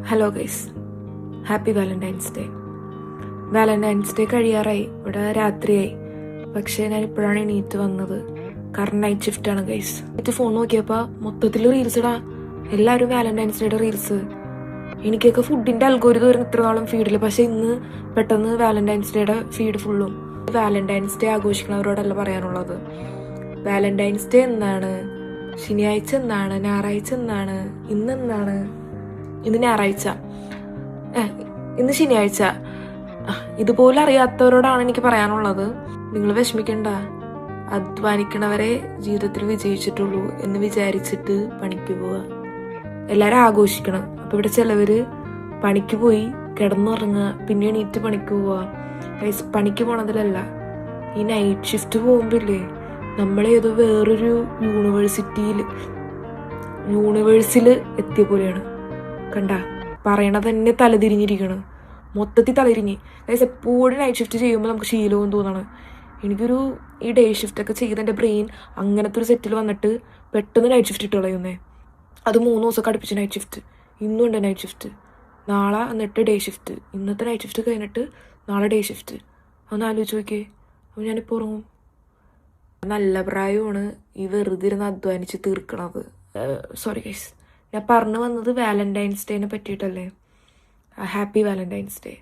Hello guys, happy Valentine's Day. Valentine's Day കഴിയാറായി, ഇവിടെ രാത്രിയായി. പക്ഷേ ഞാൻ ഇപ്പോഴാണ് എണീറ്റ് വന്നത്, കാരണം നൈറ്റ് ഷിഫ്റ്റാണ് ഗൈസ്. എന്നിട്ട് ഫോൺ നോക്കിയപ്പോൾ മൊത്തത്തിൽ റീൽസ് ഇടാ, എല്ലാവരും വാലന്റൈൻസ് ഡേയുടെ റീൽസ്. എനിക്കൊക്കെ ഫുഡിൻ്റെ അൽഗോരിതം വരുന്ന ഇത്ര നാളും ഫീഡിൽ, പക്ഷേ ഇന്ന് പെട്ടെന്ന് വാലന്റൈൻസ് ഡേയുടെ ഫീഡ് ഫുള്ളും. വാലന്റൈൻസ് ഡേ ആഘോഷിക്കുന്നവരോടല്ല പറയാനുള്ളത്. വാലന്റൈൻസ് ഡേ എന്നാണ്, ശനിയാഴ്ച എന്നാണ്, ഞായറാഴ്ച എന്നാണ്, ഇന്നെന്താണ്? ഇന്ന് ഞായറാഴ്ച, ഇന്ന് ശനിയാഴ്ച. ഇതുപോലെ അറിയാത്തവരോടാണ് എനിക്ക് പറയാനുള്ളത്, നിങ്ങൾ വിഷമിക്കണ്ട. അധ്വാനിക്കണവരെ ജീവിതത്തിൽ വിജയിച്ചിട്ടുള്ളൂ എന്ന് വിചാരിച്ചിട്ട് പണിക്ക് പോവുക. എല്ലാവരും ആഘോഷിക്കണം. അപ്പോൾ ഇവിടെ ചിലവർ പണിക്ക് പോയി കിടന്നുറങ്ങുക, പിന്നെ എണീറ്റ് പണിക്ക് പോവുക. പണിക്ക് പോണതിലല്ല, ഈ നൈറ്റ് ഷിഫ്റ്റ് പോകുമ്പില്ലേ, നമ്മളേതോ വേറൊരു യൂണിവേഴ്സിൽ എത്തിയ പോലെയാണ്. കണ്ട, പറയണത് തന്നെ തലതിരിഞ്ഞിരിക്കണം, മൊത്തത്തിൽ തലതിരിഞ്ഞ്. എപ്പോഴും നൈറ്റ് ഷിഫ്റ്റ് ചെയ്യുമ്പോൾ നമുക്ക് ശീലവും തോന്നണം. എനിക്കൊരു ഈ ഡേ ഷിഫ്റ്റൊക്കെ ചെയ്ത് എൻ്റെ ബ്രെയിൻ അങ്ങനത്തെ ഒരു സെറ്റിൽ വന്നിട്ട് പെട്ടെന്ന് നൈറ്റ് ഷിഫ്റ്റ് ഇട്ട് കളയുന്നേ. അത് 3 ദിവസമൊക്കെ അടുപ്പിച്ച് നൈറ്റ് ഷിഫ്റ്റ്. ഇന്നും ഉണ്ട് നൈറ്റ് ഷിഫ്റ്റ്, നാളെ എന്നിട്ട് ഡേ ഷിഫ്റ്റ്, ഇന്നത്തെ നൈറ്റ് ഷിഫ്റ്റ് കഴിഞ്ഞിട്ട് നാളെ ഡേ ഷിഫ്റ്റ്. അതൊന്ന് ആലോചിച്ച് നോക്കിയേ. അപ്പോൾ ഞാനിപ്പോൾ ഉറങ്ങും. നല്ല പ്രായമാണ് ഈ വെറുതെ ഇരുന്ന് അധ്വാനിച്ച് തീർക്കണത്. സോറി ഗൈസ്, ഞാൻ പറഞ്ഞു വന്നത് വാലന്റൈൻസ് ഡേനെ പറ്റിയിട്ടല്ലേ. Happy Valentine's day.